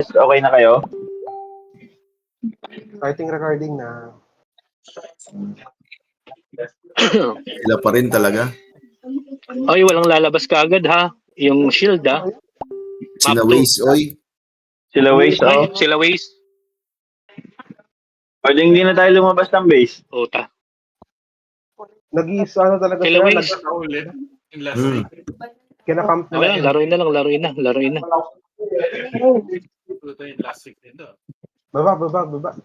Okay na kayo? Starting recording na. Sila pa rin talaga. Oy, walang lalabas ka agad ha. Yung shield ha. Sina Map Waze, oy. Sila Waze, Ay, oh. sila Waze. Pwedeng hindi na tayo lumabas ng base. Puta. Nag-iisa talaga Sila sila. Waze. Ulit. Yung last Hmm. week. Kinakamp Okay lang, nila. laruin na lang, laruin na, laruin na. Ito yung last week nito. Baba. Baba. Waze.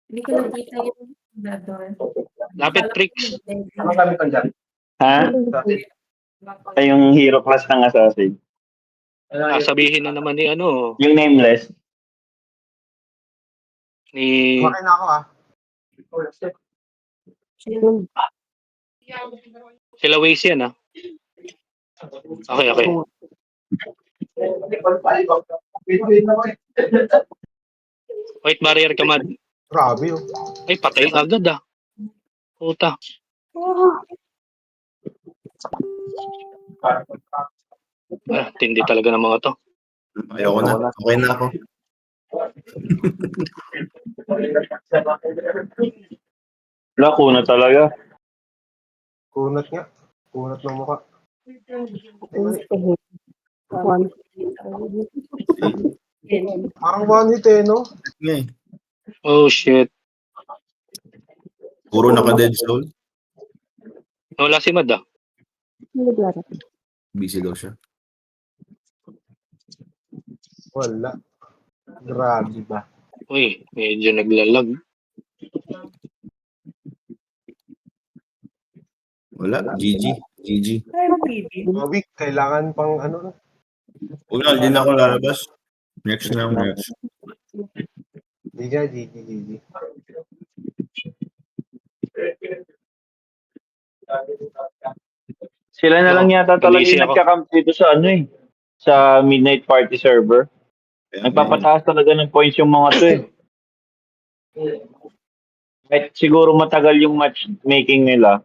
Hindi ko nakita yung doon. Lapit tricks. Ha? Ay, yung hero class ng assassin. Sabihin na naman ni ano, Yung nameless. ni Kumain na ako ah. sila Waze yan ha. Okay. White barrier ka, Mad. Grabe oh. Ay, patay agad ah. Puta. Tindi talaga ng mga to. Ayoko na. Okay na ako. Wala, kuna talaga. Kunat nga. Kunat ng mukha. Parang one hit eh, no? Nga eh. Oh shit. Puro naka-dead soul. Wala si Mad ah. Busy daw siya. Wala. Grabe ba? Uy, medyo naglalag. Wala. GG. Week, kailangan pang ano na. Huwag na, hindi na ako lalabas. Next. Hindi ka, GG. Sila na lang yata talaga Busy yung ako. nagka-camp dito sa ano eh. Sa Midnight Party server. Nagpapataas talaga ng points yung mga to eh. Kahit siguro matagal yung matchmaking nila.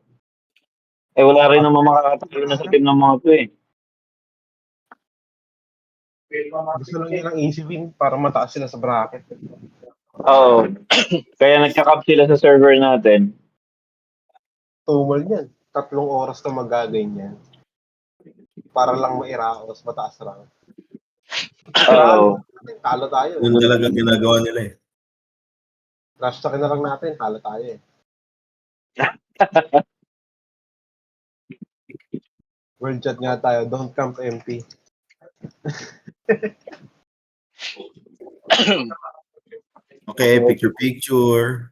Eh wala rin naman makakatalo na sa team ng mga to eh. Gusto lang nilang easy win para mataas sila sa bracket. Oo. Kaya nagka-camp sila sa server natin. Tumal niyan. 3 oras na magaganyan. Para lang mairaos, mataas lang. Oo. Talo tayo. Yun talaga ginagawa nila eh. Trash talkin na lang natin, talo tayo eh. World chat nga tayo, don't camp MP. Okay, picture.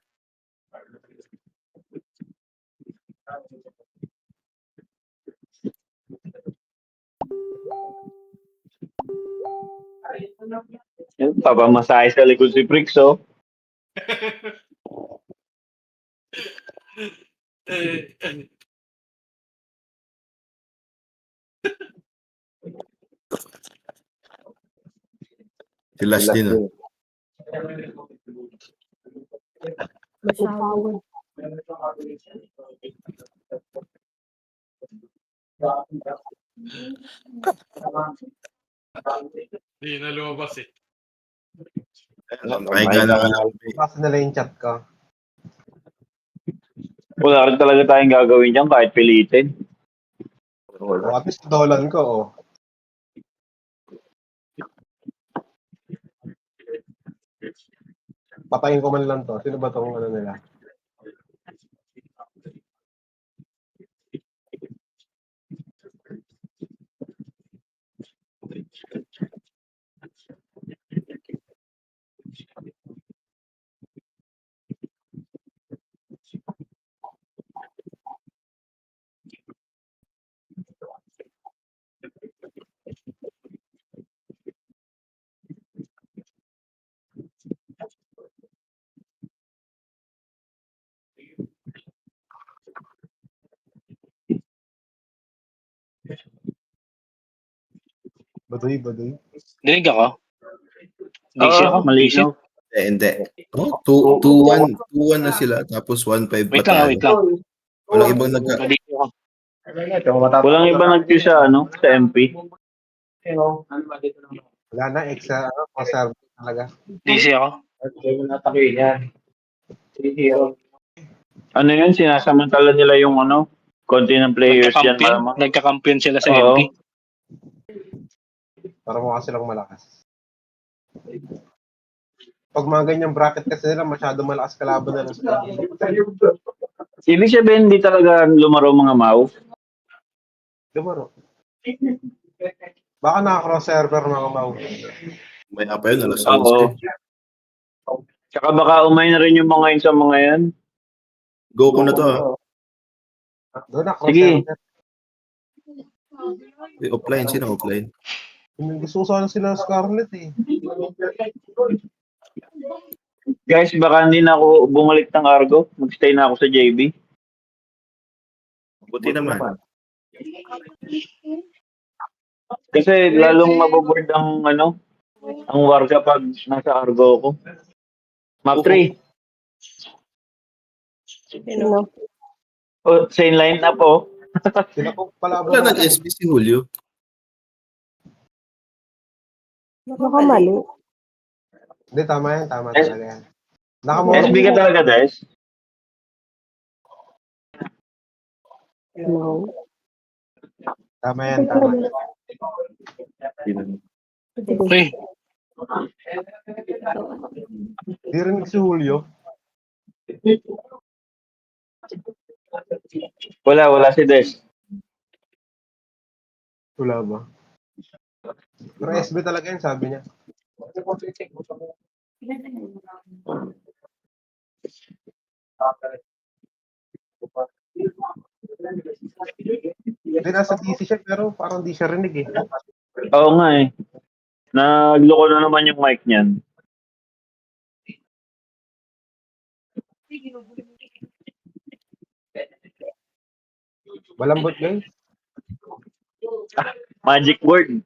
Yun, papamasahe sa likod si Prix, oh. Si Last din ah. Hindi na lumabas eh. Pahinga na ka lang. Basta nila yung chat ko. Wala rin talaga tayong gagawin dyan kahit pilitin. O, at least dolan ko, oh. Patayin ko man lang to. Sino ba tong ano nila? Baduy. Dinig ako. Busy ako, malisip. Hindi. Oh, 2-1 na sila, tapos 1-5 Wait lang, wait lang. Walang ibang nagka... Nandito ako. Walang iba nag sa sa MP. Wala na, extra, conserve talaga. Busy ako. Ano yun? Sinasamantala nila yung konti ng players yan. Nagkakampiyon sila sa Oo. MP. Para mukha silang malakas. Pag mga ganyang bracket kasi nila, masyado malakas kalaban nila sa Ibig sabihin, hindi talaga lumaro mga Mau. Lumaro. Baka naka-cross server mga mau. May apa yun, alas Oo. 11. Tsaka baka umay na rin yung mga yun sa mga yan. Go ko na to. Doon na, cross Sige. server. Offline, sino offline? Gusto ko sana sila Scarlet eh. Guys, baka hindi na ako bumalik ng Argo. Mag-stay na ako sa JB. Buti naman. Kasi lalong maboboard ang ang war kapag nasa Argo ako. Map 3. Oh, same line na po. Sila po palaban. Wala nag-SB si Julio. Baka mali. Hindi, tama yan. Tama S- talaga yan. Nakamura SB ka talaga, Des? No. Tama yan, tama yan. Okay. Di rin si Julio. Wala si Des. Wala ba? Pero SB talaga yan, sabi niya. Hindi, nasa PC siya, pero parang di siya rinig eh. Oo nga eh. Nagloko na naman yung mic niyan. Malambot, guys. Magic word.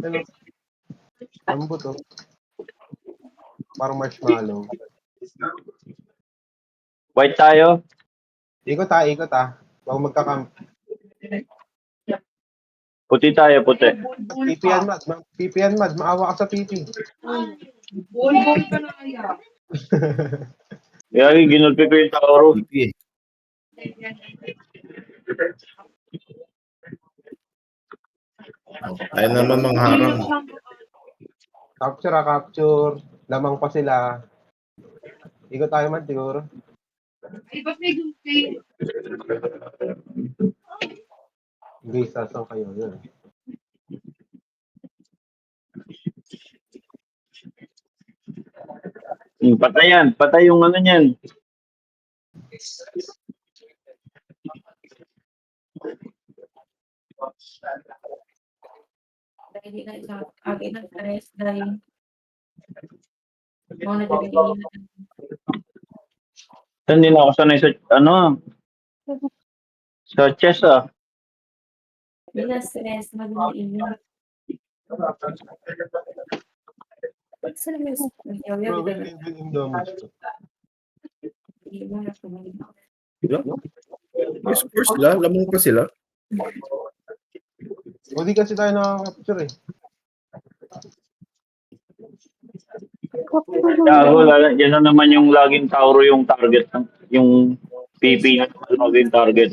Ano? Lambot, oh. Parang marshmallow. White tayo. Ikot ah. Huwag magkakamp. Puti tayo, puti. PP yan, Mad. Maawa ka sa PP. Kaya ginulpi ko yung Tauro. PP eh. Tayo naman mangharang. Capture. Lamang pa sila. Ikot tayo, Mad, siguro. Guys, saan kayo? Yun. Patay yan. Patay yung niyan. Dahil na ito, agi ng pares dahil mga nagagawin na Hindi na ako sanay sa sa chess hindi na stress, mag-iingat. Saan mo yung Grabe, yung damage to. May scores sila, lamang pa sila. O di kasi tayo nakaka-capture eh. Yan na naman yung laging Tauro yung target. Yung PP na naman yung target.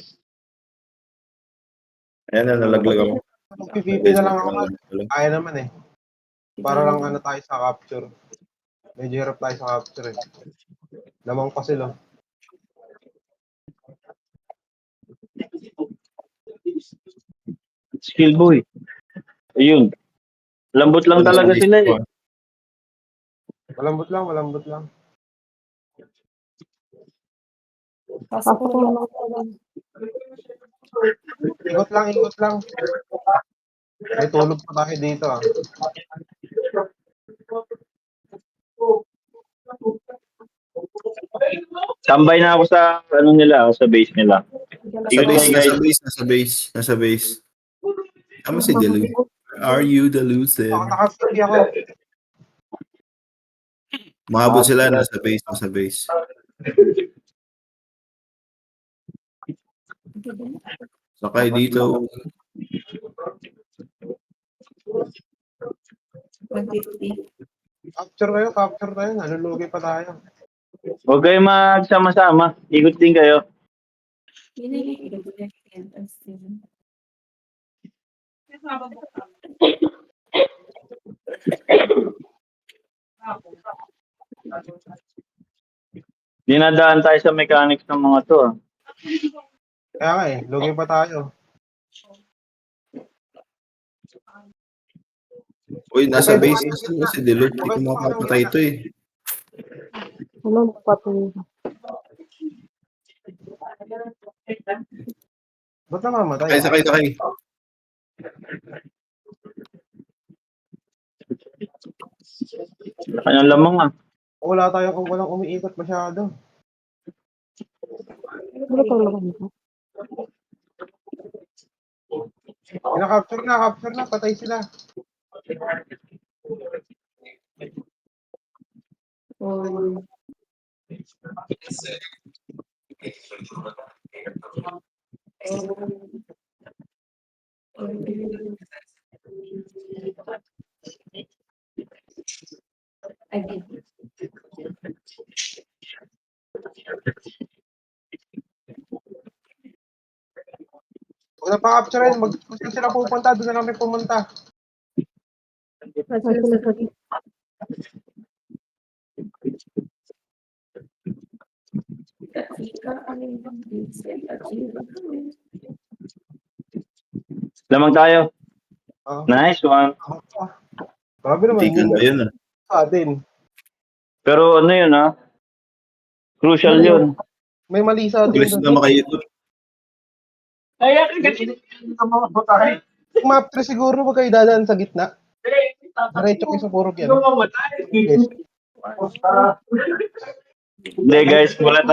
Ayan na, nalaglag ako. PVP na lang ako, Mad. Kaya naman eh. Para lang tayo sa capture. Medyo hirap tayo sa capture eh. Lamang pa sila. Skill boy. Ayun. Lambot lang talaga sila eh. Malambot lang. Pasok ko lang. Ikot lang. May tulog pa tayo dito ah. Tambay na ako sa sa base nila. Nasa base. Tama si Delu. Are you delusive? Nakapili ako. Mahabol sila, nasa base. Sakay dito. 150. Capture tayo. Nalulugi pa tayo. Huwag kayo magsama-sama. Ikot din kayo. Yun na yung entrance din. Dinadaan tayo sa mechanics ng mga to. Ah. Kaya nga lugi pa tayo. Uy, nasa base na si Dilo. Hindi ko makapatay ito eh. Ano, patay. Ba't namamatay? Sakay. Kanyang lamang ah. Wala tayong walang umiikot masyado. Ano tayo makikita? Capture na. Patay sila. Or again. Huwag na pa-capture rin. Saan sila pupunta? Doon na lang may pumunta. Lamang tayo. Oh. Nice one. Grabe naman. Hindi ka yun ah. Sa atin. Pero ano yun ah? Crucial yun. May mali sa atin. Bilis na makaikot. Kung map 3 siguro wag kayo dadaan sa gitna. Diretso kayo sa purok yan. Yes. Hindi guys, wala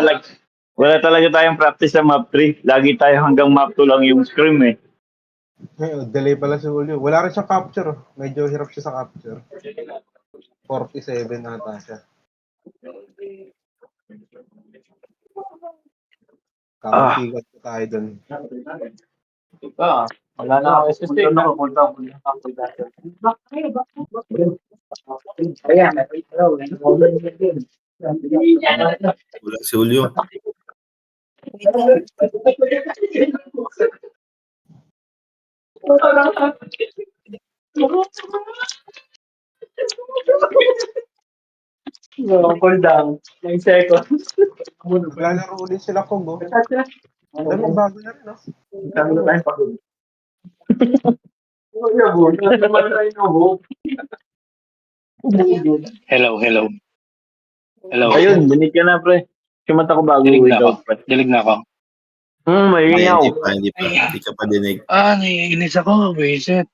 talaga tayong practice sa map 3. Lagi tayo hanggang map 2 lang yung scrim eh. Ngayon, delay pala si Julio. Wala rin siyang capture. Medyo hirap siya sa capture. 47 nata siya. Kamutigat pa tayo dun. Wala na ako SSD. Wala si Julio. Cool down. 9 seconds. Naglalaro ulit sila Kongo. Dami bago na rin, no? Hello. Ayun, dinig ka na pre. Kumanta ko bago Dilig na without ako. pre. Dilig na ako. May Hindi ingaw. pa. Hindi ka pa dinig. Naiinis ako. Wisit.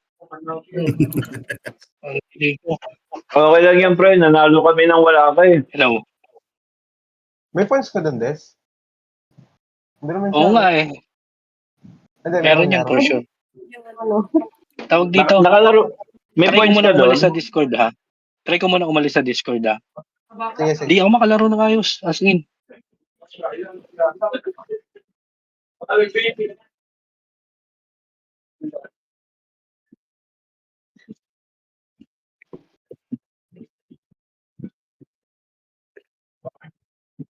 Okay lang yan pre, nanalo kami nang wala ka eh. Hello. May points ka dun, Des? Hindi naman siya. Oo nga eh. Hindi, Meron yan for sure. Ano? Tawag dito. Nakalaro. May Try ko points muna ka doon. umalis sa Discord ha. Try ko muna umalis sa Discord ha. Sige. Di ako makalaro ng ayos. As in.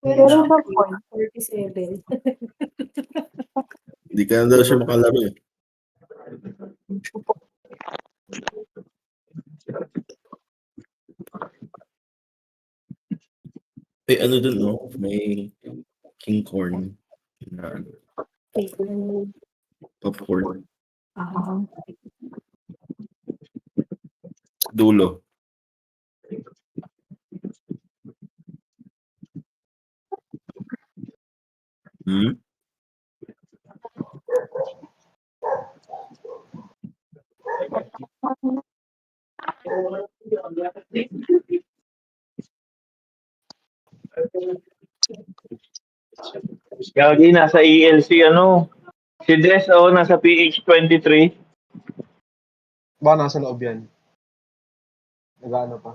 Meron ba point? 47. Hindi ka na daw siya makalaro eh. Ano dun no? May king corn. Na popcorn. Dulo. Gagi, nasa ELC ano. Si Des, nasa PH23. Baka nasa loob yan. Nag-ano pa.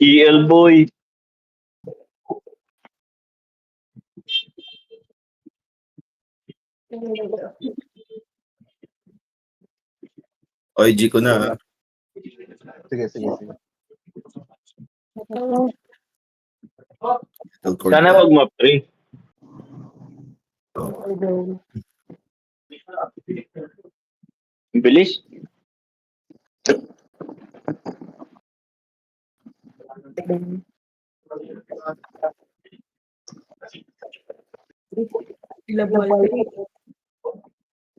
EL boy. OG ko na. Sige, sige, sige. Little cord Sana ka. wag map 3. Bilis.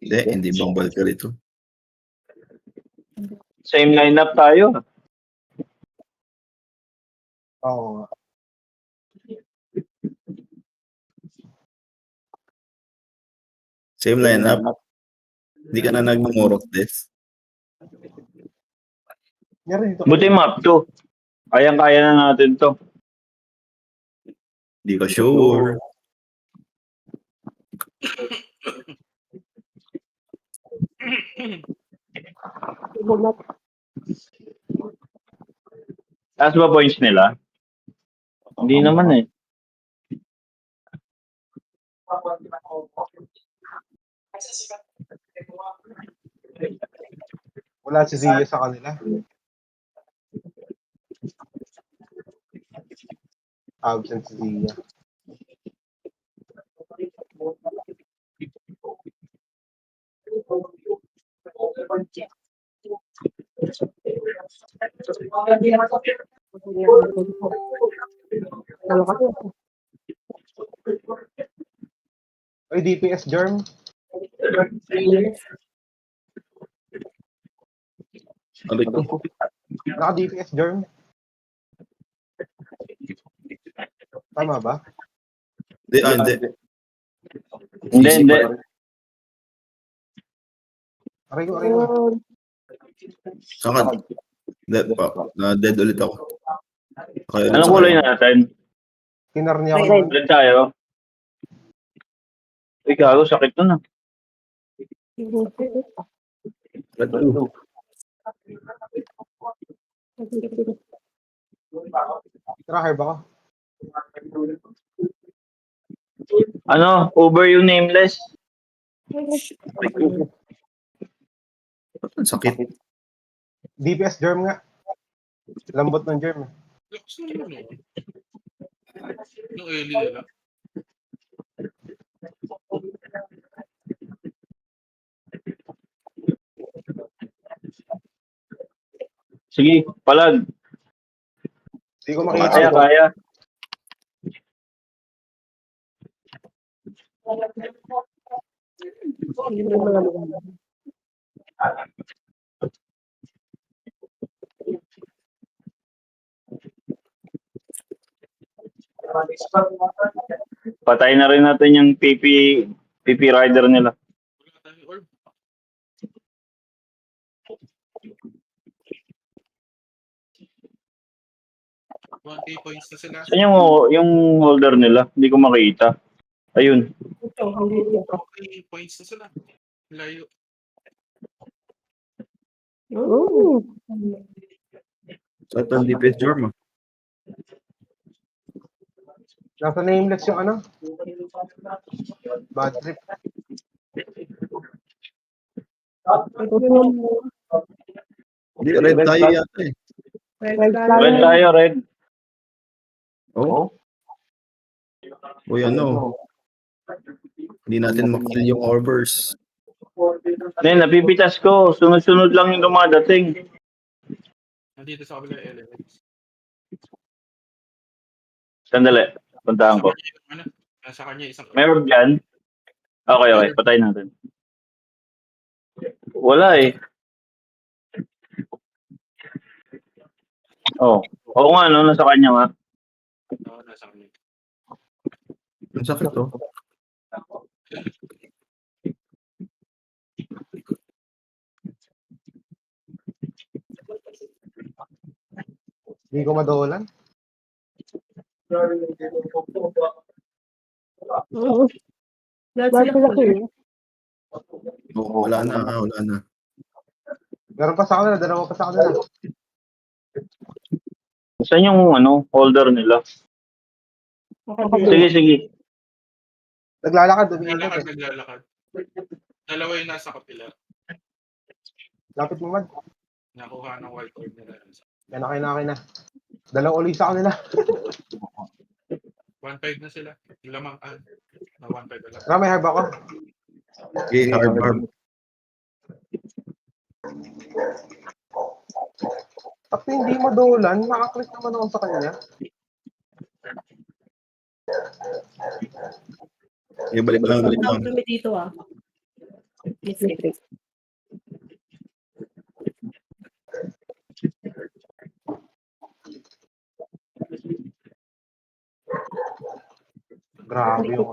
Hindi bang ka rito. Same lineup tayo. Oo nga. Same lineup. Hindi ka na nagmumurok this. Nyari dito. Buti map 2. Kayang-kaya na natin to. Hindi ka sure. Taas ba points nila? Hindi naman eh. Wala si Zia sa kanila. Absent si Zia. Ano kasi? Oy, DPS Germ. Ano ito? Naka-DPS Germ. Tama ba? Hindi. Hindi, GC hindi. pa. Aray ko. Saka, na-dead ulit ako. Kaya Anong kulay natin? Kinar niya ako. Red. Red tayo. Uy, gago, sakit nun ah. Red 2. Tracker ba ka? Ano, over yung nameless. Ba't ang sakit? DPS Germ nga. Lambot ng Germ. Lakas naman no. Yung Eli nila. Sige, palag. Hindi ko makita. Kaya. Patay na rin natin yung PP rider nila. Wala tayong orb. One K points na sila. Saan yung holder nila? Hindi ko makita. Ayun. Okay, points na sila. Layo. Sa ito ang DPS Jorma. Nasa nameless yung ano? Bad trip. Hindi, red tayo yata eh. Red tayo, red. Oh? Uy, ano? Hindi natin makill yung orbers. Hindi, napipitas ko. Sunod-sunod lang yung dumadating. Nandito sa kabila elements. Sandali. Puntahan ko. Nasa kanya isang May orb yan? Okay. Patay natin. Wala eh. Oo nga, no? Nasa kanya nga. Oo, nasa kanya. Ang sakit oh. Hindi ko madolan. Bakit sila kayo? Wala na, wala na. Meron pa sa kanila, dalawa pa sa kanila. Saan yung holder nila? Sige, sige. Naglalakad, umiikot eh. Naglalakad. Dalawa yung nasa kapila. Lapit mo, Mad. Nakuha ng white orb nila. Yan na. Dalawa ulit sa kanila. 1-5 na sila. Lamang na 1-5 na lang. Tara, may herb ako. Okay, harb. Tapos hindi mo dolan, nakaklik naman ako sa kanya. Balik lang. Kami dito ah. Grabe yung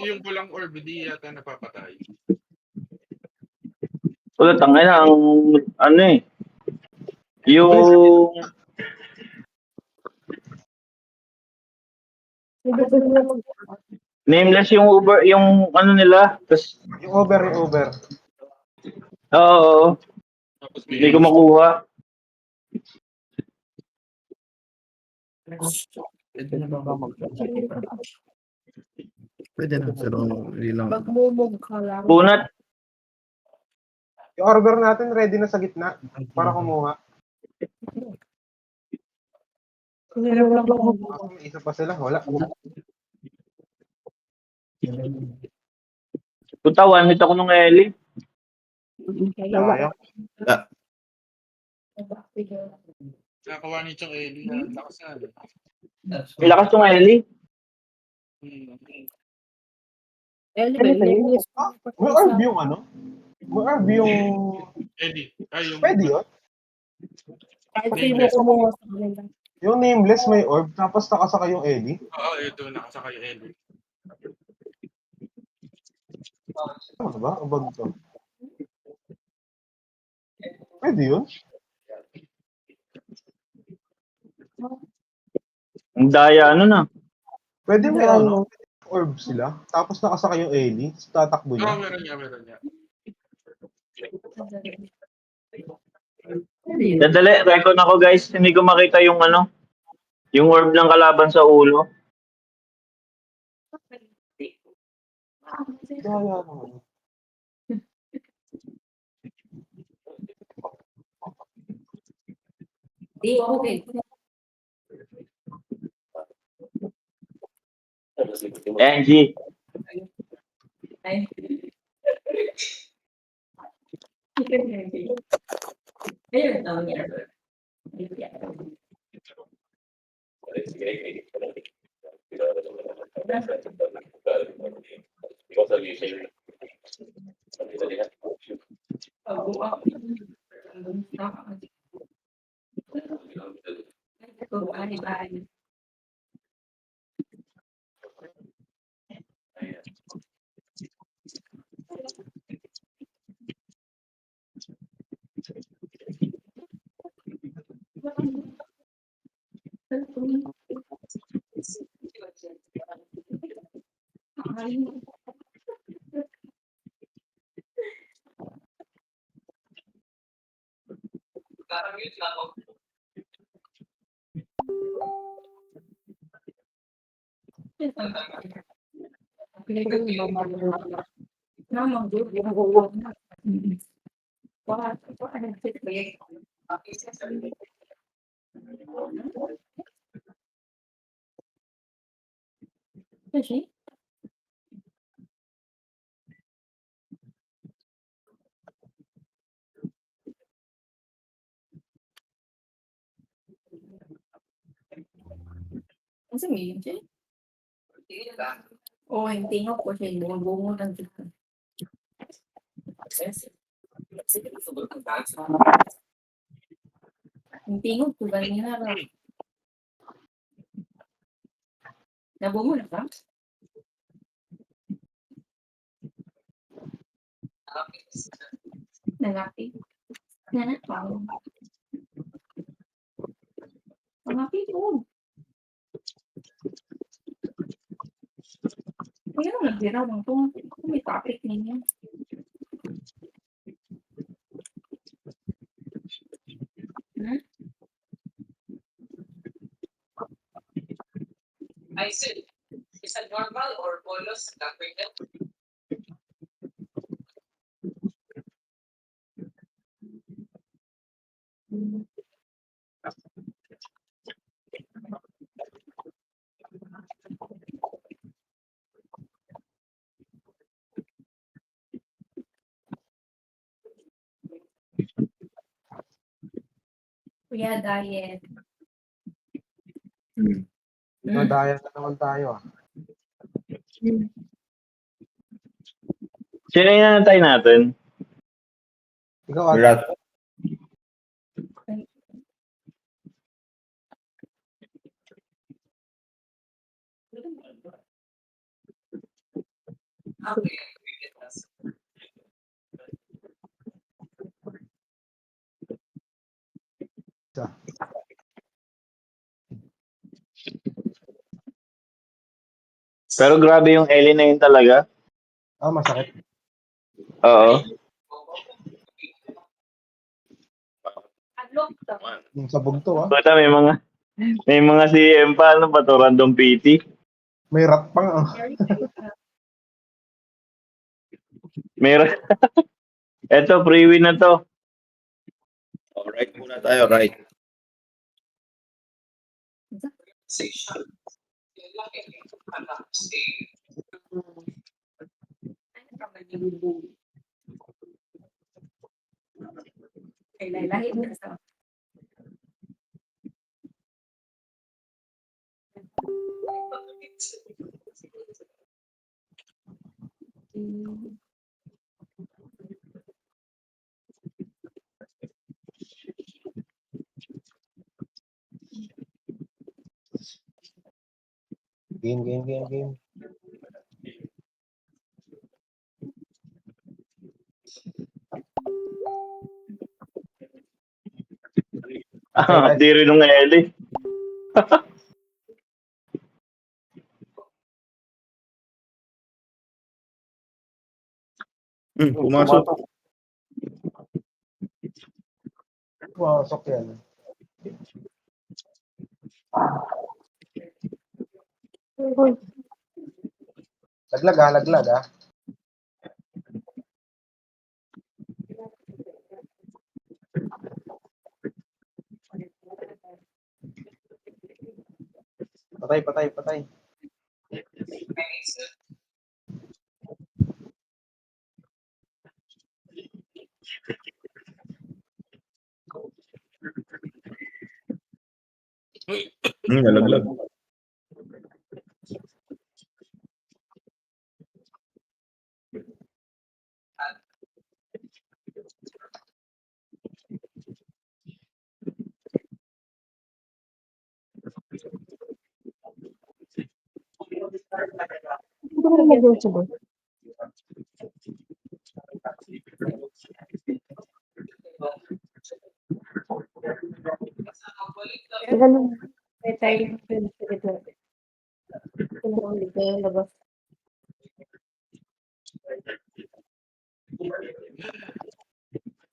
Yung pulang orb, hindi yata napapatay. Wala, tangay na ang yung nameless yung Uber, yung nila. Tapos, yung over. oo, Tapos hindi ko makuha. Pwede na, pero hindi lang. Magmumog ka lang. Bunat. Yung orber natin ready na sa gitna para kumuha. Kaso may isa pa sila, wala. Tutawan, hit ako nung Ellie. Sayang. nakakuha ni Chong Eli na lakas na. Ilakas tong Ellie. May orb yung May orb yung... Eli. Yung... Pwede yun? Kahit sino kumuha sa kanila. Yung nameless may orb, tapos nakasaka yung Ellie. Oo, ito nakasaka yung Eli. Ano ba? Abag to. Pwede yun? Ang daya na. Pwede may orb sila, tapos nakasaka yung Ellie, tapos tatakbo Oo, niya. meron niya. Dadali, record ako guys. Hindi ko makita yung yung orb ng kalaban sa ulo. Daya naman. Okay. Angie. Ayun, yeah. Ang sabihin siya? Oo, yung tingog ko siya, yung bungo ng tingog. Yung tingog ko, ganyan na lang. Nabungo na ka? Nangapi. Nanakaw. Nangapi ko. Kaya naman ginawang to. Kung may topic ninyo. Hmm? I said, is it normal or bolos? Kuya, diet. Hmm. Nadaya na naman tayo ah. Sino yung nanatay natin? Ikaw at Rat. Pero grabe yung Ellie na yun talaga. masakit. Oo. Yung sabog to ah. Puta, may mga CM pa, ano ba to, random PT? May rat pang ah. Meron. Eto, free win na to. Right muna tayo, right. Kay lahi na sa. Game. Di rin nung Ellie. Pumasok. Pumasok yan. Uy, Laglag ah. Patay. Nalaglag. hindi ko nalagyan yung sabog. Ganun. May tayo yung pinagpagit natin. Pinakaulit na yung labas.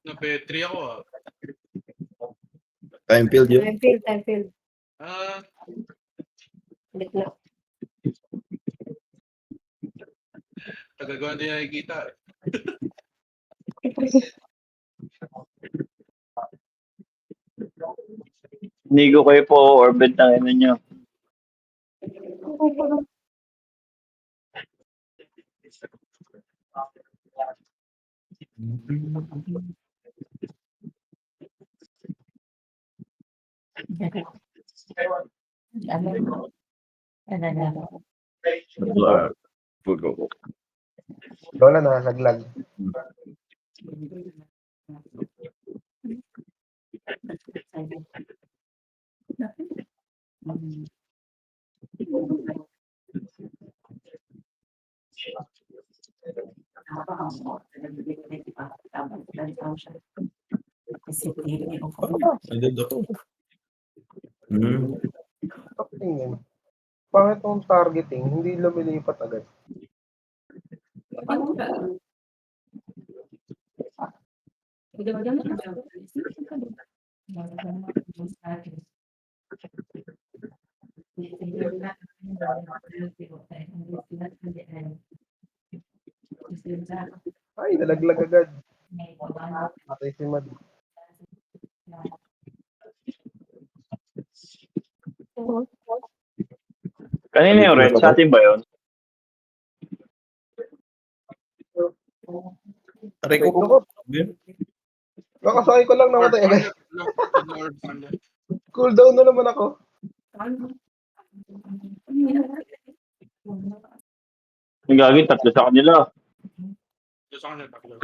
Na-petri ako ah. Time field yun. Time field. Ah, Ulit na. tagal ko na din nakikita eh. Hindi ko kayo po orbit ng ino nyo. Lola na, laglag. Agad ako. Hmm. Tingin. Pangit tong targeting, hindi lumilipat agad. Ay, nalaglag agad. Patay si Mad. Kanina yung red, sa atin ba yun? Aray ko. Naku, kakasakay ko lang namatay agad. Cool down na naman ako. Yung gagawin, tatlo sa kanila. Gusto ko na taklo.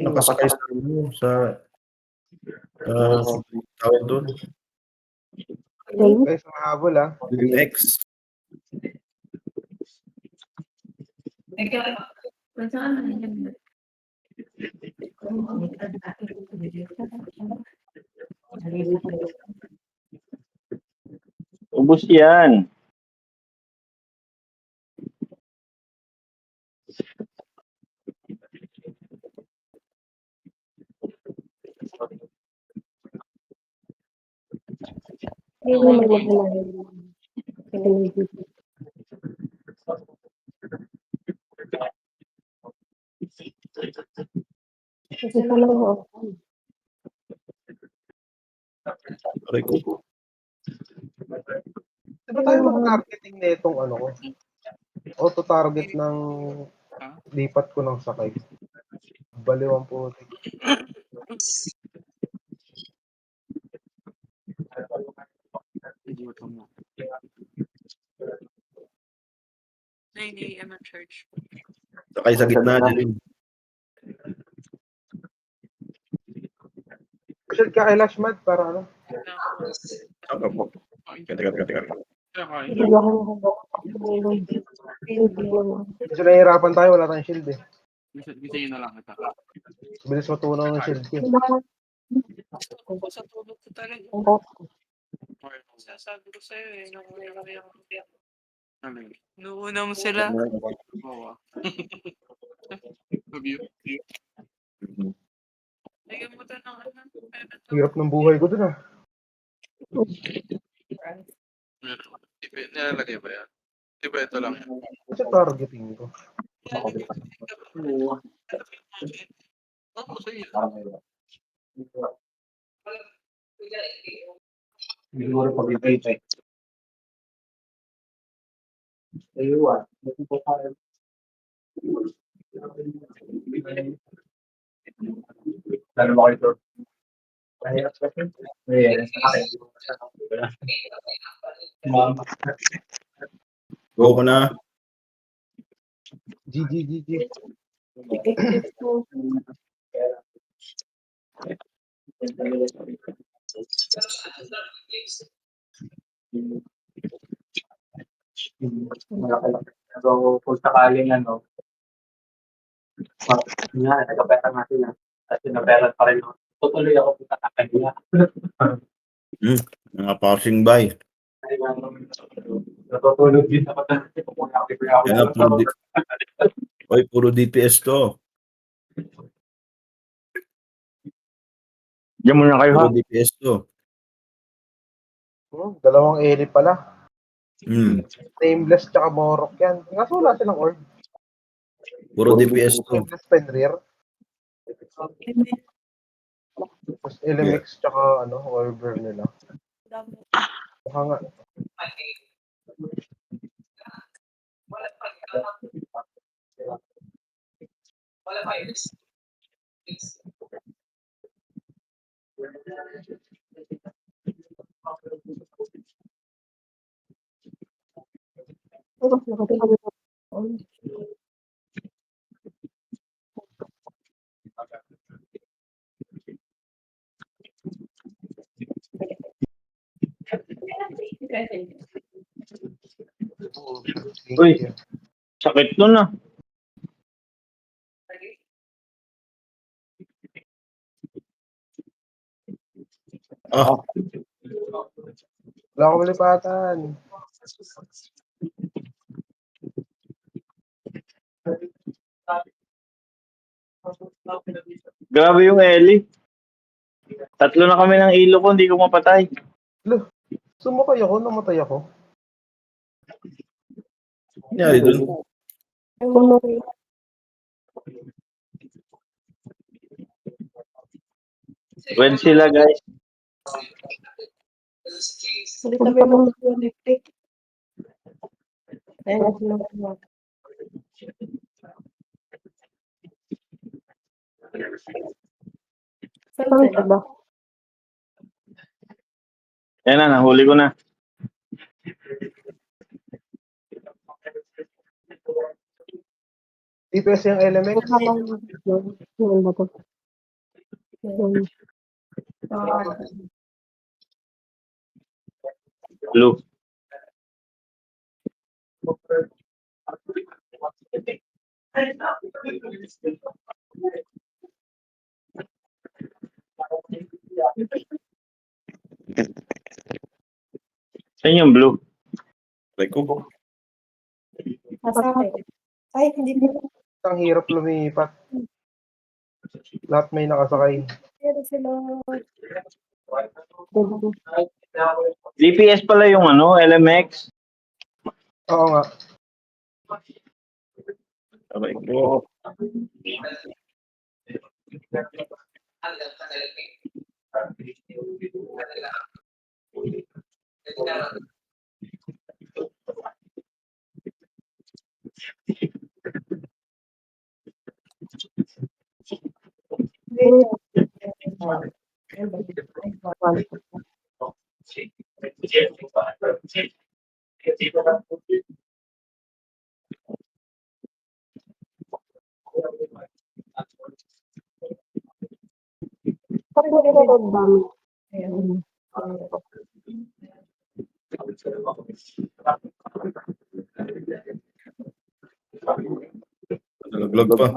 Nakasakay sa ano, sa tawag doon. Guys, mahabol ah. Yung X. Ubus yan. Aray ko. Di ba tayo mag-targeting na itong ano ko? Auto-target ng lipat ko ng sakay. Baliwang po. Idiota mo. 9 AM ang church. Sakay sa gitna din. Kasi ka kay Lashmad para ano? Ako po. Teka. Kaya kain. Kasi nahihirapan tayo, wala tayong shield eh. Gusto nyo na lang kita. Bilis matunaw ng shield ko. Ako sa tulog ko talaga. Sasabi ko sa'yo eh. Ano yun? Nuuna mo sila. Oo. Review. Lagyan mo doon ng ano. Hirap ng buhay ko dun ah. Nilalagay ba yan? Di ba ito lang? Kasi targeting ko. Oo, sige. Siguro pag-ibig eh. Ayun. Lalo mo ito. Go ko na. GG. So, kung sakaling ano, nga, nagapera natin na. At sinapera pa rin ako. Tutuloy ako punta ka kanila. Mga passing by. Natutulog din ako na. Yan puro DPS to. Diyan muna kayo ha. Puro DPS to. Dalawang eli pala. Nameless tsaka Morok yan. Nga wala silang orb. Puro DPS to. Nameless Fenrir. Tapos LMX tsaka ano, orber nila. Baka nga. Uy. Sakit nun ah. Ah, Wala akong malipatan. Grabe yung Ellie. 3 na kami ng ilo ko, hindi ko mapatay. Sumakay ako, namatay ako. nangyari dun. When sila guys. Hindi kami mag-electric. Ayun, sila. Saan sila ba? Yan na, nahuli ko na. TPS yung LMX. Yun ba to? Blue. Saan yung blue? Like, oh, Ay, hindi mo. Ang hirap lumipat. Lahat may nakasakay. Pero sila. DPS pala yung ano, LMX. Oo nga. aray ko. Nalaglag pa.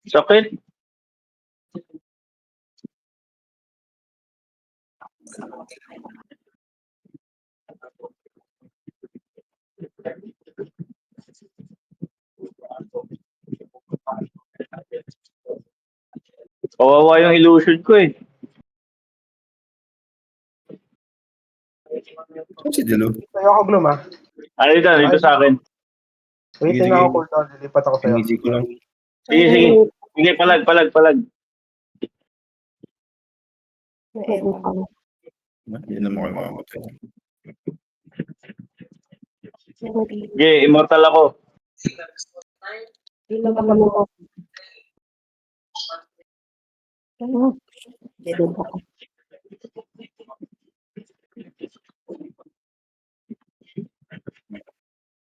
Sakit. Kawawa yung illusion ko eh. Ano si Dilo? Sa'yo ako, Glum, ha? Ano dito sa akin. Wait, Sige, na sige. ako cooldown. Lilipat ako sa'yo. Inisip ko lang. Sige, sige. Sige, palag. Hindi na mo kayo makamatay. Sige, immortal ako.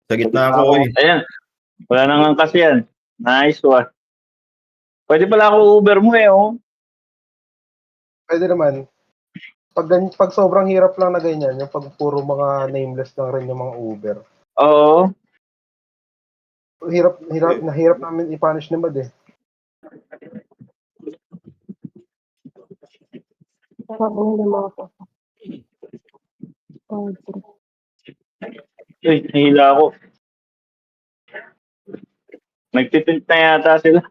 Sa gitna ako, oy. Ayan. Wala nang angkas yan. Nice one. Pwede pala ako Uber mo eh, oh. Pwede naman. Pag sobrang hirap lang na ganyan, yung pag puro mga nameless lang rin yung mga Uber. Oo. Hirap namin i-punish ni Mad eh. Uy, nahila ako. Nagtitint na yata sila.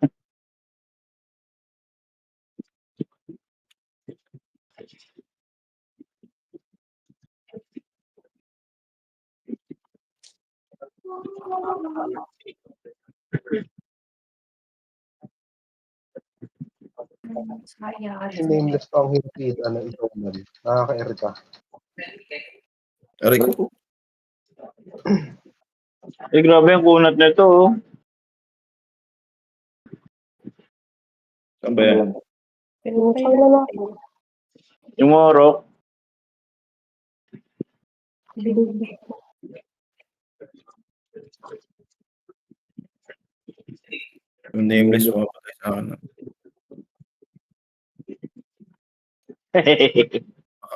Yung nameless pa ang hirap ano, ikaw Mad. Nakaka-irita. Aray ko. Eh, grabe ang kunat nito, oh. Saan ba yan? Pinutay na natin. Yung Morok. Big. Yung nameless mapatay sa akin.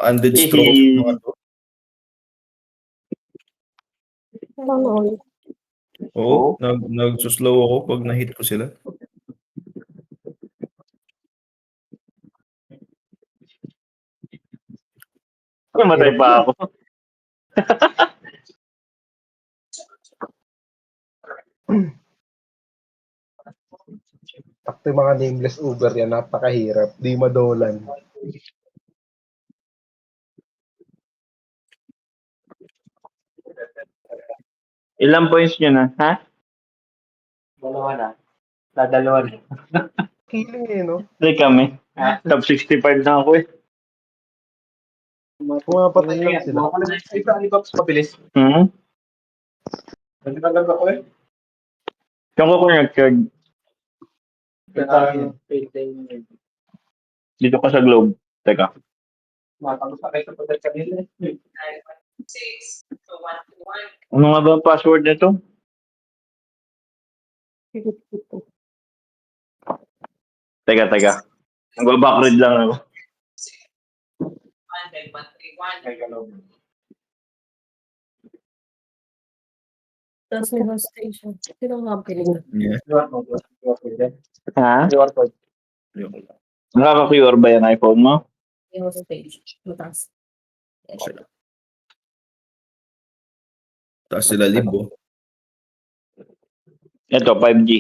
Undead stroke mga to. Sana all. Oo, nagsuslow ako pag na-hit ko sila. Namatay pa ako. Takto yung mga nameless Uber yan, napakahirap. Di madolan. Ilang points nyo na, ha? Dalawa na. Dadalawa na. Killing eh, no? Hindi kami. Top 65 na ako eh. Pumapatay lang sila. Hmm? Saan ko connected? Dito ka sa Globe. Teka. Ano nga ba ang password nito? Teka. Nag-backread lang ako. Tapos may host station. Sino nga piling? Yeah. Ha? Ayoko lang. Nakaka-QR ba yung iPhone mo? May host station. Mataas. Sila. Taas sila libo. Ito, 5G.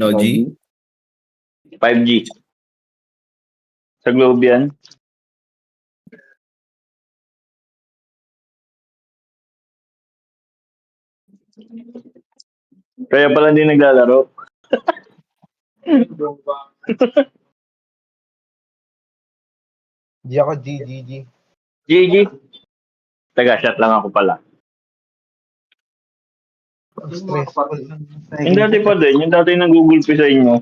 No, G? 5G. Sa Globe yan. Kaya pala hindi naglalaro. Di ako GGG. GG. Taga, shot lang ako pala. Stressful. Yung dati pa din, yung dati nag-gugulpi sa inyo.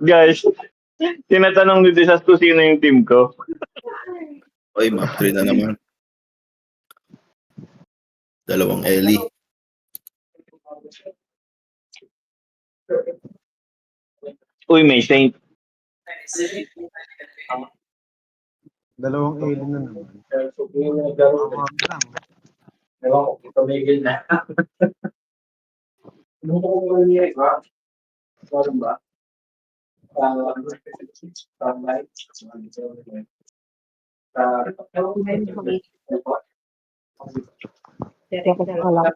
Guys, tinatanong dito sa kung sino yung team ko. Oy, map 3 na naman. Dalawang Ellie. Uy, may Saint. Dalawang alien na naman. Lang. Tumigil na. Direct na ka lang.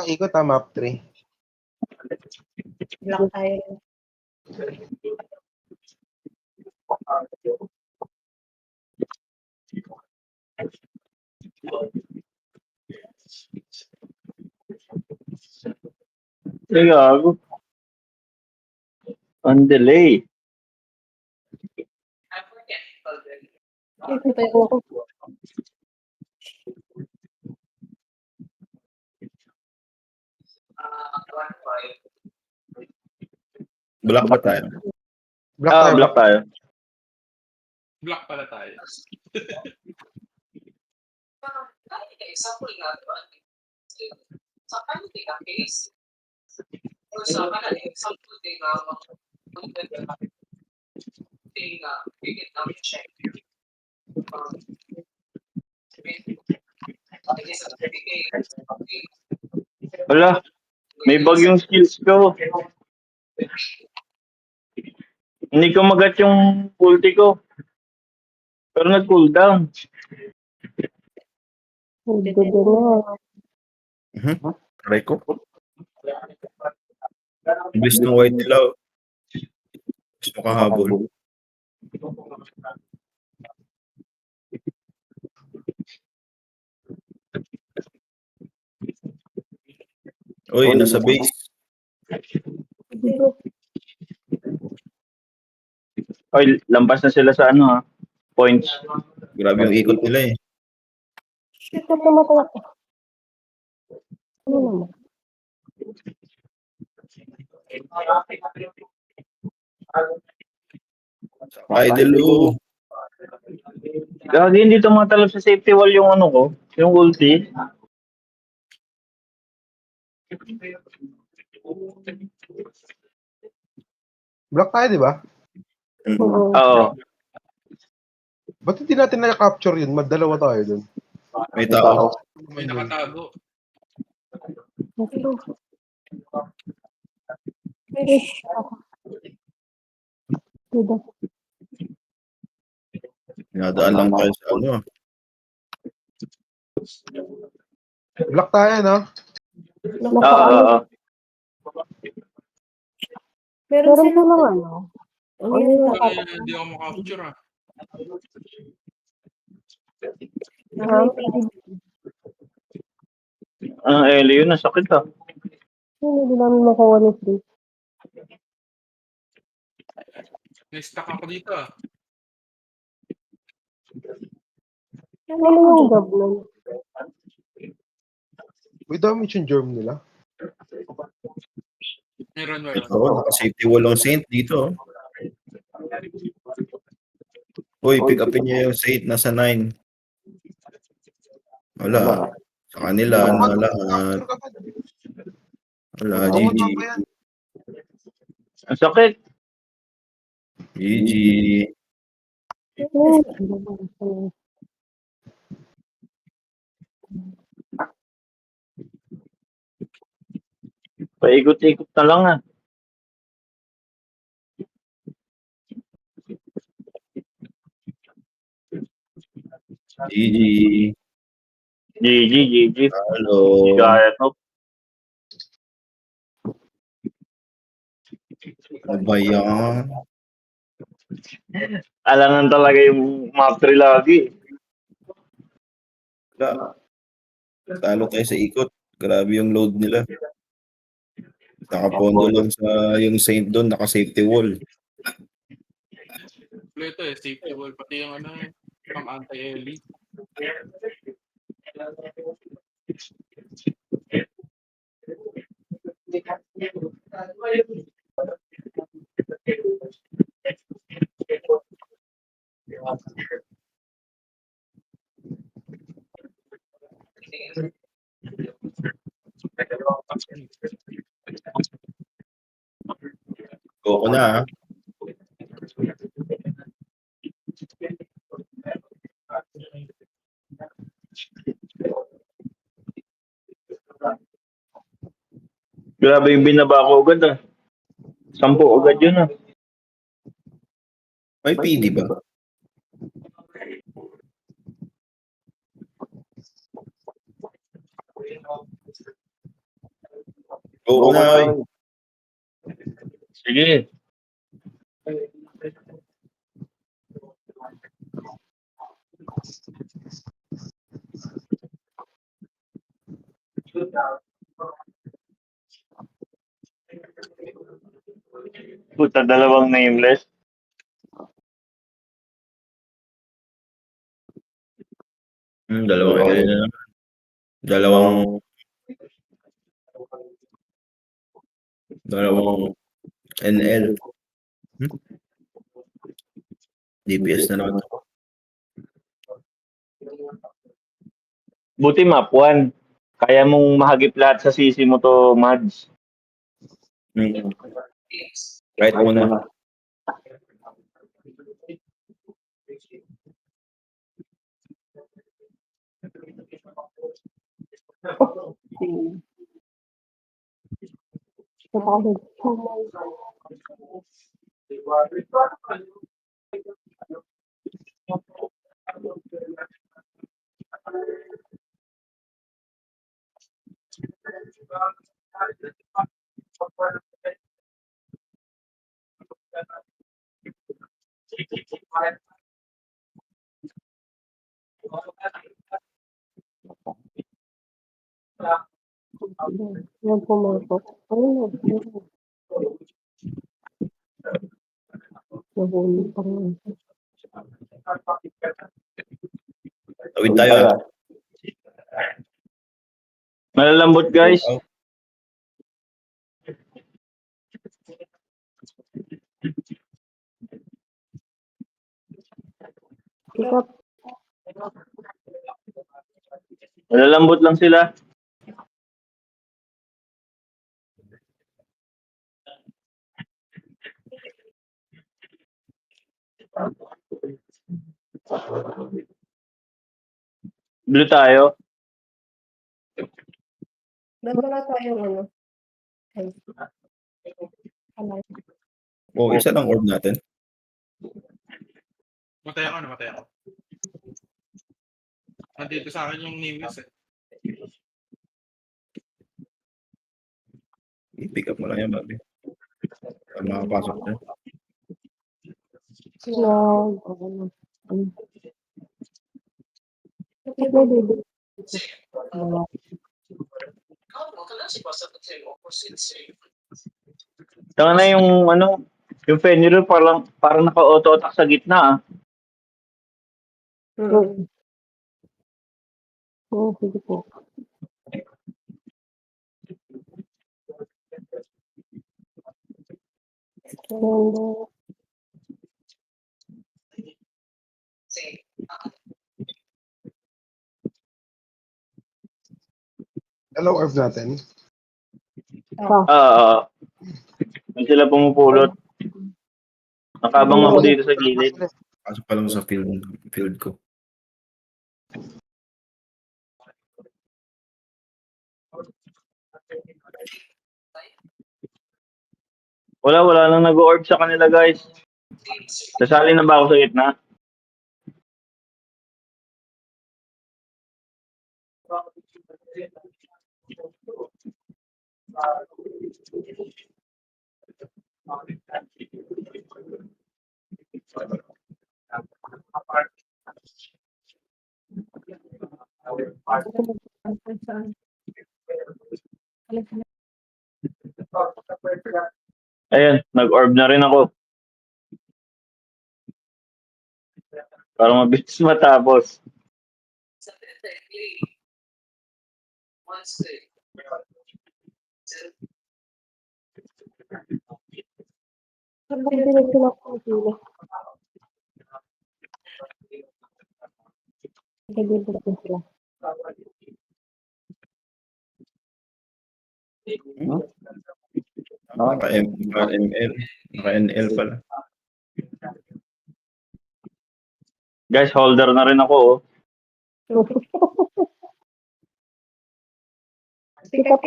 Ikot map 3. Lang tayo. Gago. On delay. Ito tayo ako. Black ba tayo? Black tayo. Black pala tayo. Wala. May bagyong skills ko. Hindi ko magat yung ulti ko. Pero nag-cooldown. Hindi ko din Try ko. Bilis ng white nila. Gusto kahabol. Uy, nasa base. Oy, lampas na sila sa ano ha. Points. Grabe yung ikot nila eh. Ito tumatay ako. Ano naman? Idol. Gagi, hindi tumatalab sa safety wall yung ano ko. Yung ulti. Block tayo, di ba? Oo. Ba't hindi natin na-capture yun? Madalawa tayo dun. May tao. May nakatago. Ito. Finish ako. Diba? Nadaan lang tayo sa ano. Block tayo, no? Oo. Meron silang ano? Ano yung Kaya hindi ako makapture ah. Elio, nasakit ha. Hindi namin makuha ni Free. Na-stuck ako dito ah. Ano yung job nun? May damage yung germ nila. Meron. Ito, naka-safety wall ang Saint dito. Uy, pick upin niya yung Saint. Nasa 9. Wala. Sa kanila, na lahat. Capture ka ba? Wala, Tama GG. ba yan? Ang sakit. GG. Paikot-ikot na lang ha. GG. GG. Hello. Kaya to. Ano ba yan? Alangan talaga yung map 3 lagi. Wala. Talo tayo sa ikot. Grabe yung load nila. Nakapondo lang sa yung Saint doon, naka-safety wall. Ito eh, safety wall. Pati yung ano eh, pang anti-elite. Go ko na ha. Grabe yung binaba ko agad ah. 10 agad yun ah. May PD ba? Go ko na. Oy. Sige. Puta, dalawang nameless. Dalawang L na naman. Dalawang NL. DPS na naman. Buti map 1. Kaya mong mahagip lahat sa sisi mo to, Mads. Right muna. Yan pumasok. Ayun, nahuli pa nga. Tawid tayo ah. Malalambot guys. Out. Ikaw, Malalambot lang sila. Blue tayo. wala tayong ano. Ay. Alay. Oh, isa lang orb natin. Matay ako. Nandito sa akin yung nameless eh. I-pick up mo lang yan, Bobby. Para makapasok na. No, ano. Baby. Saka na yung ano, yung Fenrir parang naka-auto-attack sa gitna ah. Oo, sige po. And, Hello, orb natin. Doon sila pumupulot. Nakabang ako dito sa gilid. Pasok pa lang sa field ko. Wala lang nag-orb sa kanila guys. Sasali na ba ako sa gitna? Ayan, nag-orb na rin ako. Para mabilis matapos. Naka-ML. Naka-NL pala. Guys, holder na rin ako oh. Pick up.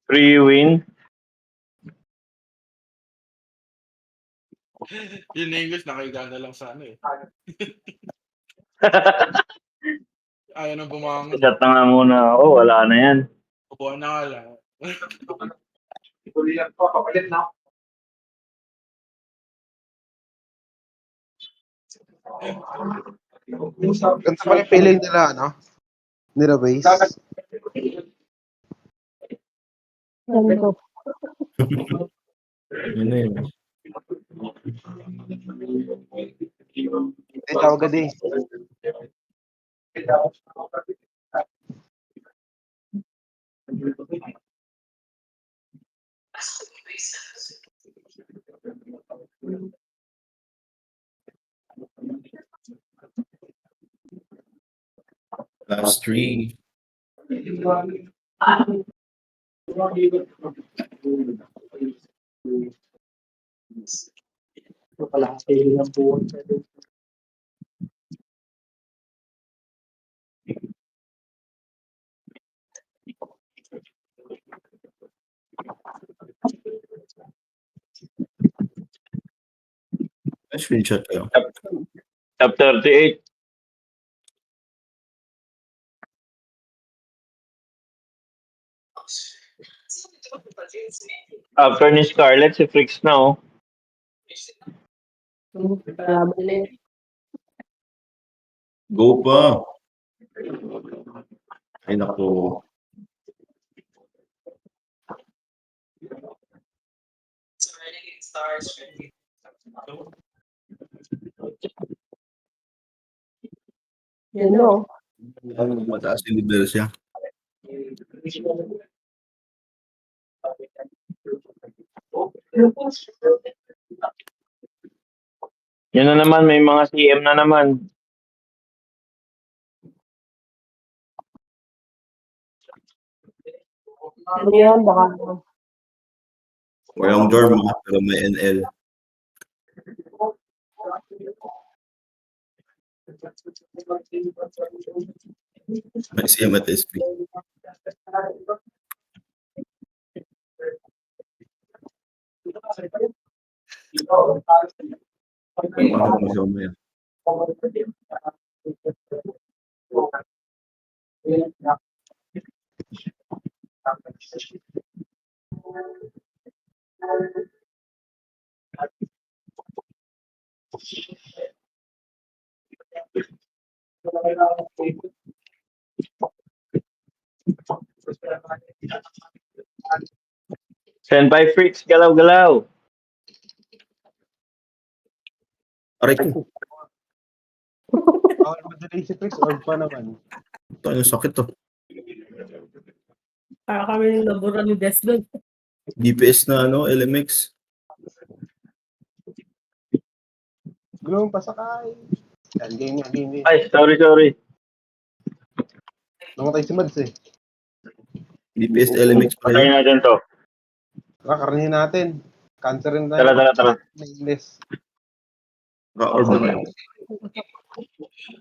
Free win. Yung nameless nakahiga na lang sa ano eh. Ayaw na bumangon. Shot na nga muna ako, wala na yan. Upuan na nga lang. Ganda pala yung feeling nila, ano? Nila base. Ganito. Yun na yun. Tawag din. Last 3. Screenshot kayo. Top 38. After ni Scarlett, si Fricks na, oh. Laban na yun. Go pa. Ay, naku. Yun no. Mataas yung level siya. Yun na naman, may mga CM na naman. Ano yun? Baka Walang dorm, pero may NL. May CM at SP. Yung ano mo siya umaya. Senpai Freaks, galaw-galaw. Aray ko. Bawal madali si Trix, orb pa naman. Ito, yung sakit to. para kami yung labura ni Desmond. DPS na ano, LMX. Gloom, pasakay. Yan, game. Ay, sorry. Namatay si Mads eh. DPS LMX pa Patayin yun. natin to. Karnihin natin. Cancerin tayo. Tara. Naingles. Ka-orb na kayo.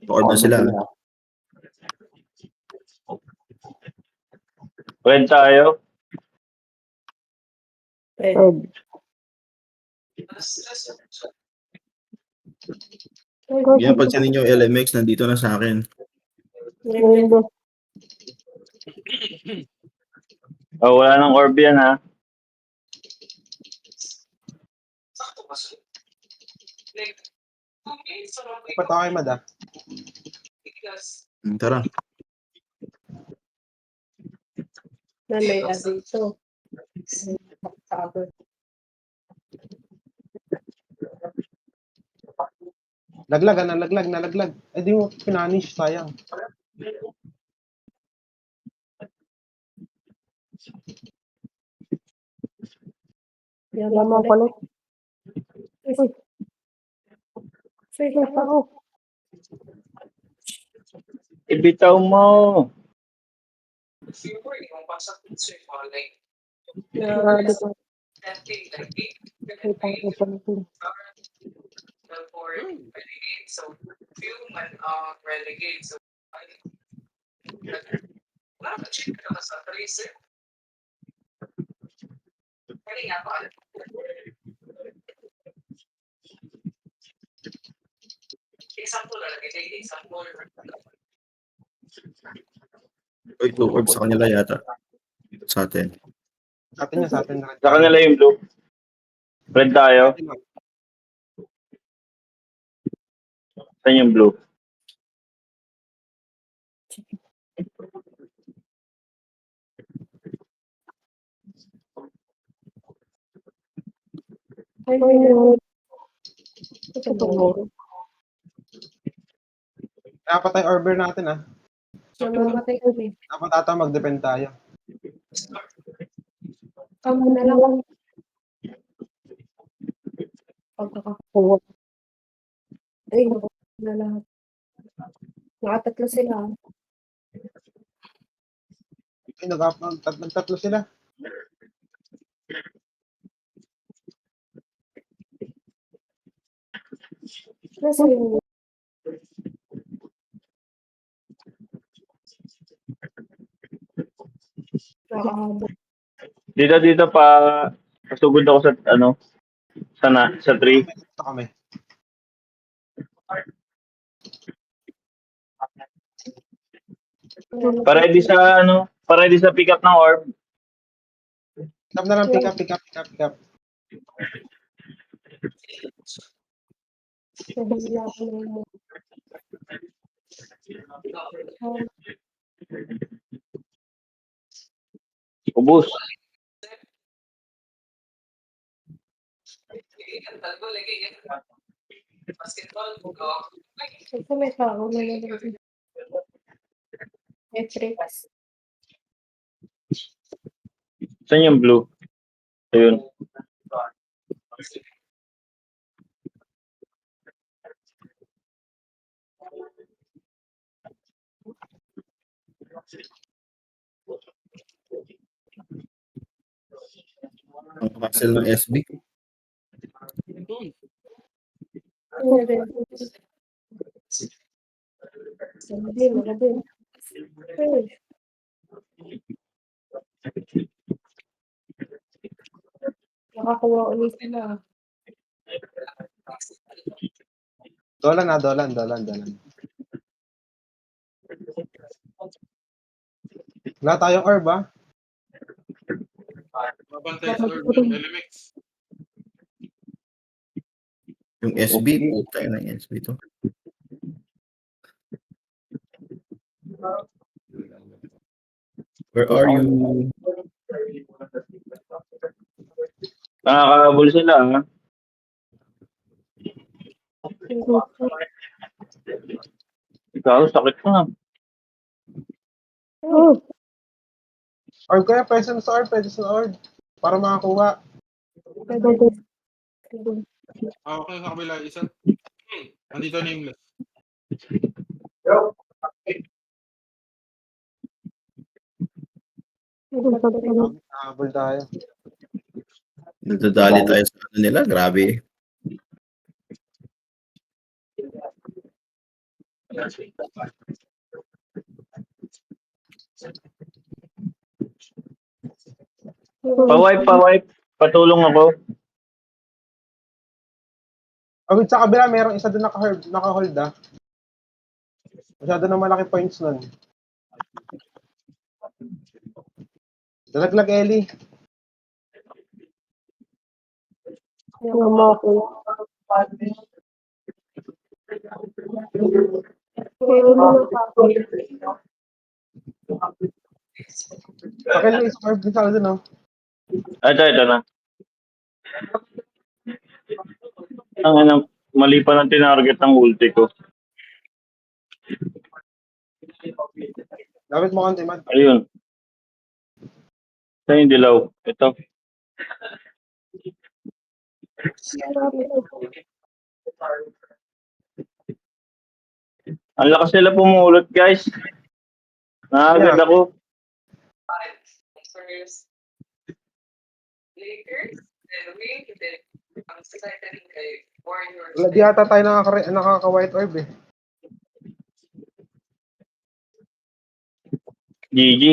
Ka-orb na sila. Red tayo. Red. Yan, pansinin nyo, LMX nandito na sa akin. Oh, wala nang orb yan, ha? Pata kay Mad ah. Tara. May dito. Nalaglag. Eh di mo pinanish, sayang. Yan naman pala. Sige, ako. Ibitaw mo. Grabe ko. Kitang ito nito. Uy, 2 orb sa kanila yata. Sa atin. Sa atin na rin. Sa kanila yung blue. Red tayo. Saan yung blue? Ay, no. Ito to. Dapat tayo orber natin ah. Namatay kami. Dapat ata mag-depend tayo. Kamo na lang. Pagkakakuha. Ay, na lahat. Nakatatlo sila. Ay, nagtatlo sila. Nasa yun. Dito pa. Pasugod ako sa, sa tree. Ito kami. Para di sa pick up ng orb. Pick up na lang, pick up. Nabigla ko na yung Ubus. Ito may tao na naman. Matrix. Saan yung blue? Ayun. Ang hassle ng SB. Magabi. Ay. Nakakuha ulit na. Dolan. Wala tayong orb, ah. Mabantay sa Urban Elements. Yung SB, puta yun ang SB to. Where are you? Nakakahabol sila, ha? Ikaw, sakit ko na. Oh, Orb kaya, pwede sa orb. Para makakuha. pwede. Okay, sa kabila, isa. Nandito nameless. Nakahabol tayo. Nadadali tayo sa ano nila, grabe. Pa-wipe. Patulong ako. Oh, sa kabila, merong isa doon naka-hold, ah. Masyado na malaki points nun. Dalaglag, Ellie. Yung mga ko. Pero naman ako. Pakil mo isang orb din sa doon, oh. Ito na. Ang mali pa ng tinarget ng ulti ko. Lapit mo konti, man. Ayun. Saan yung dilaw? Ito. Ang lakas nila pumulot, guys. Nakagad Yeah. ako. Wala, di ata tayo nakaka-white orb, eh. GG.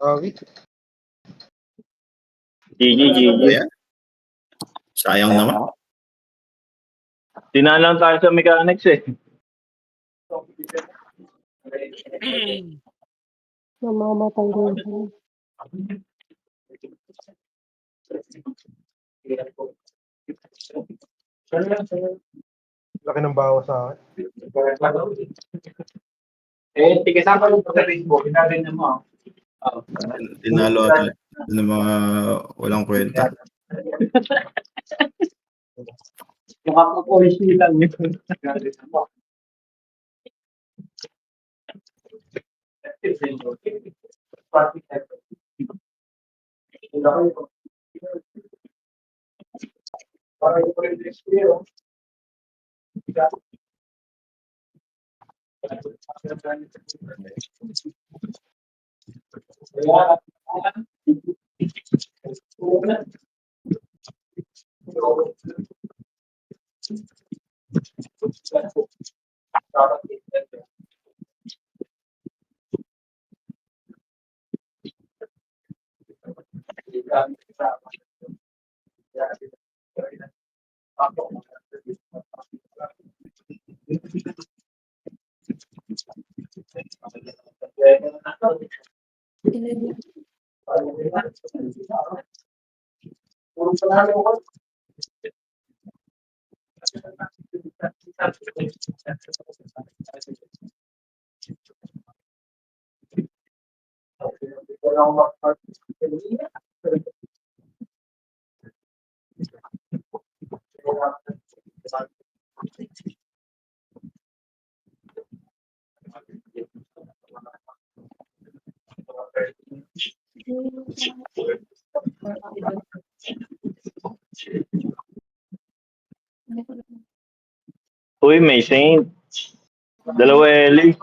Wait. GG. Ayan. Sayang naman. Tinalang tayo sa mechanics, eh. Namamatay din. Laki ng bawa sa akin. Tikisan ko yung Facebook. Inaganyan mo. Tinalo ata ng mga walang kwenta. Makapopolish lang yun. Uy, may Saint. Dalawa Eli.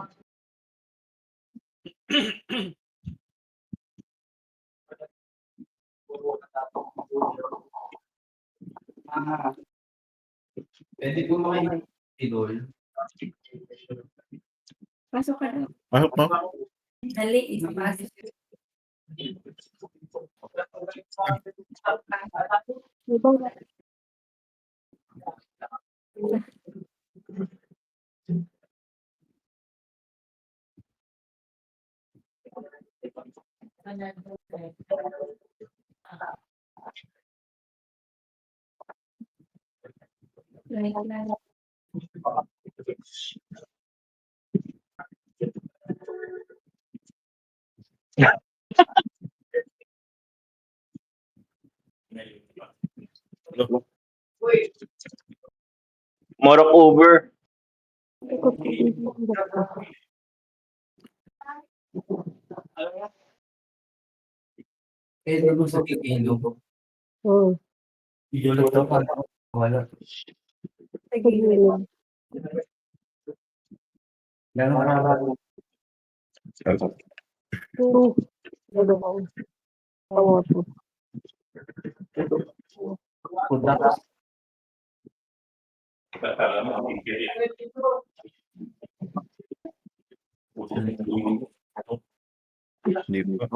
Pwede po makikidol. Pasok ka na. Pasok pa. Dali, ipapasok. Like, Morok over. Pwede mo sa kikilo. Oo. Idulot daw pa. Wala. Sige. Gano'n karami. Punta ka. Hindi pa.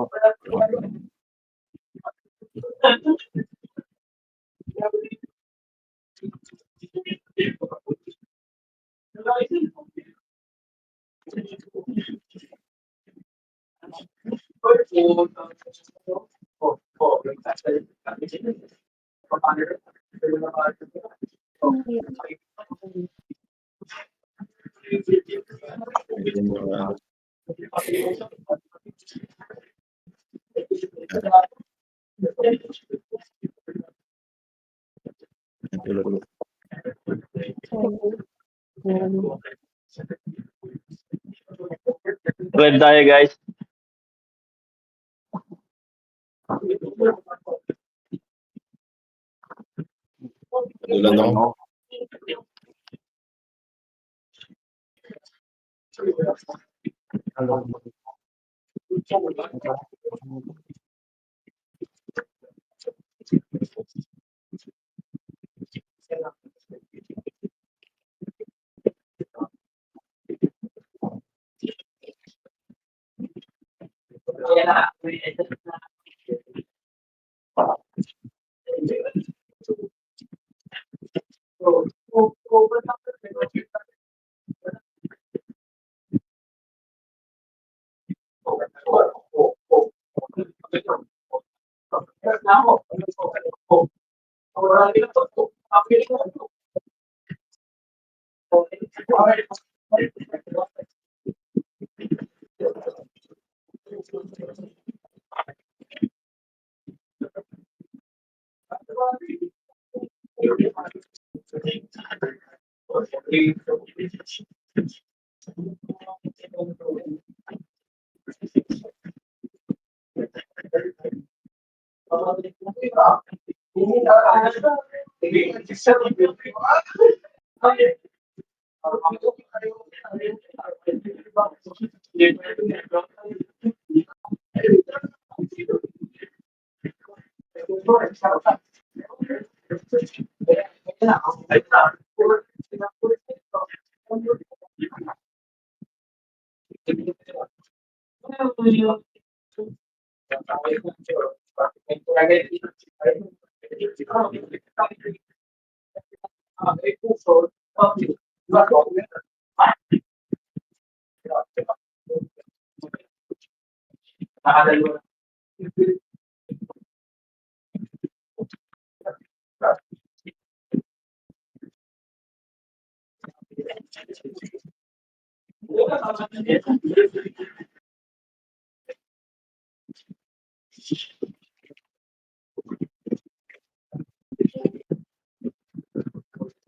Red tayo, guys. Tulad ako.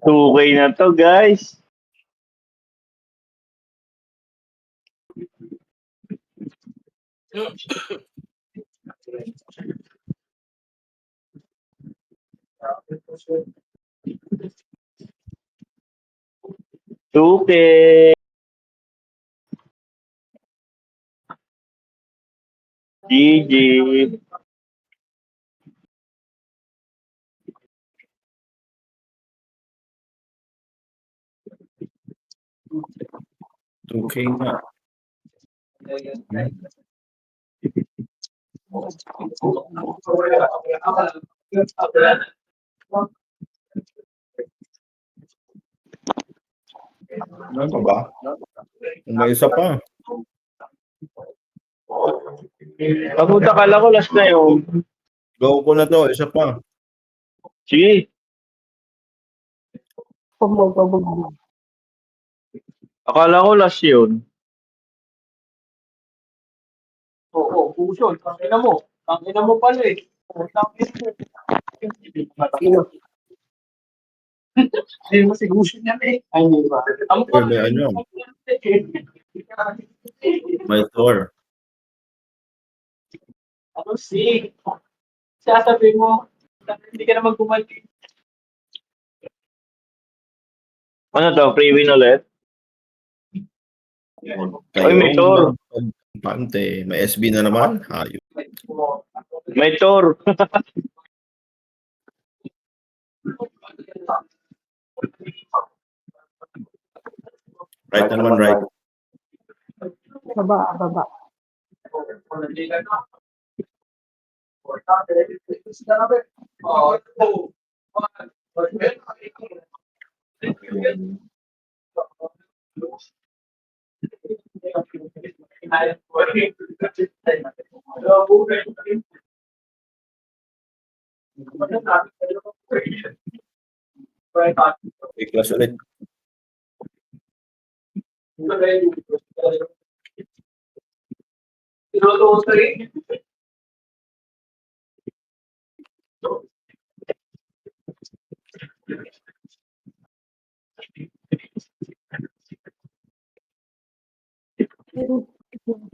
2K na to, guys. Okay. GG. Okay na. Ano pa ba? May isa pa. Papunta kala ko last na yun. Go ko na to. Isa pa. Sige. Pumababog. Akala ko last yun. Oo, puso. Tangina mo. Tangina mo pala eh. Tangina mo. Sino? Hindi mo si Gusto niya eh. Ay, hindi ba? Ang Or may ano. May Thor. Ano si? Sasabi mo, hindi ka na magbumalik. Ano to? Free win ulit? Ay, may Thor. Pante. May SB na naman. Hayop. May Thor. Right naman, right. Baba, baba. I-class ulit.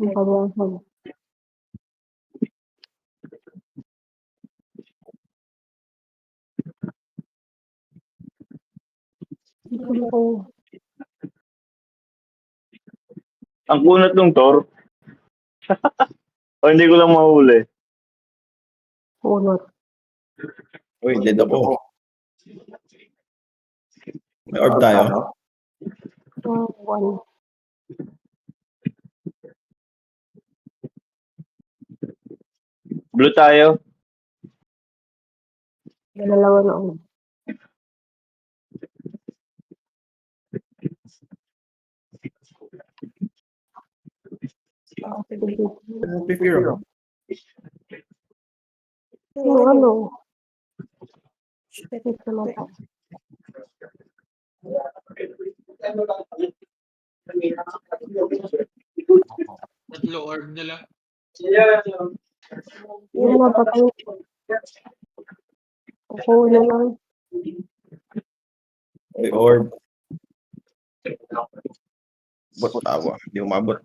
Babahan. Ako. Ang kunat ng Thor. O hindi ko lang mahuli. Unot. Uy, dead ako. May orb tayo. One. Blue tayo. Dalawa na ako. Pipiro. Yung ano? Shit naman po. Tatlo orb nila. Yung napatay ko. Ako na lang. May orb. Bot tawa. Hindi umabot.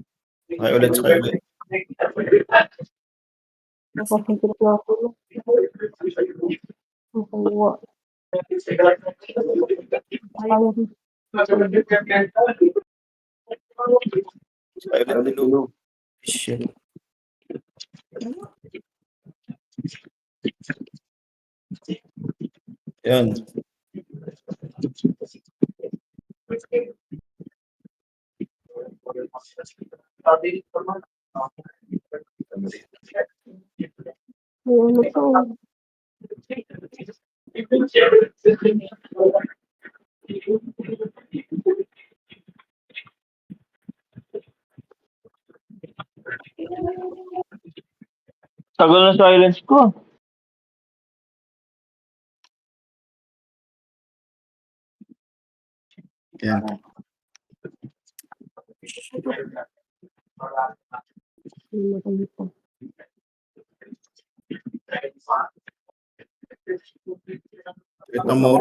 Sakay ulit, sakay ulit. Nakasipit na ako. Ang kaluwa. Ayaw. Sakay ulit, dilulo. Shit. Yan. Yung ano to? Tagal na silence ko. Yan. Ito mo.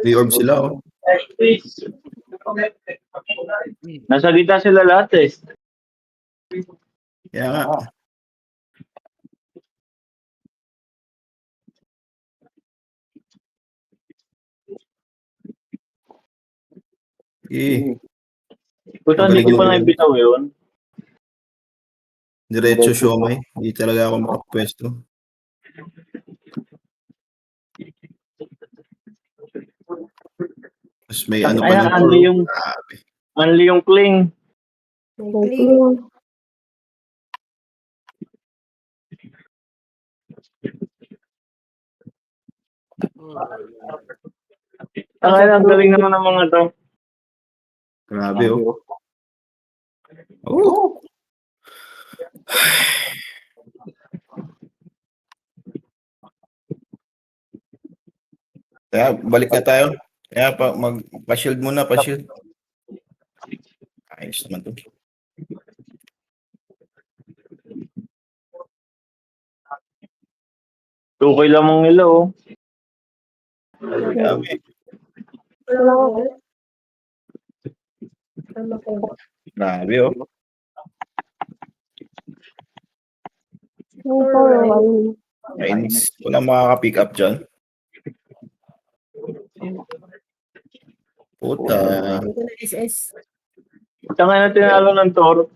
May orb sila, oh. Nasa gitna sila lahat eh. Kaya nga. Puta, hindi ko pa na ibitaw yun. Diretso siomay. Hindi talaga ako makapwesto. Tapos may ano pa Ay, ng only yung, grabe. only yung cling. Ang galing naman ng mga to. Grabe, oh. Oh! Kaya, balik na tayo. Kaya, pa-shield muna, pa-shield. Ayos naman to. Okay lang mong nila, oh. Grabe. Grabe, oh. Ayos. Walang makaka-pick up dyan. Puta. Tanga na tinalo ng Toro.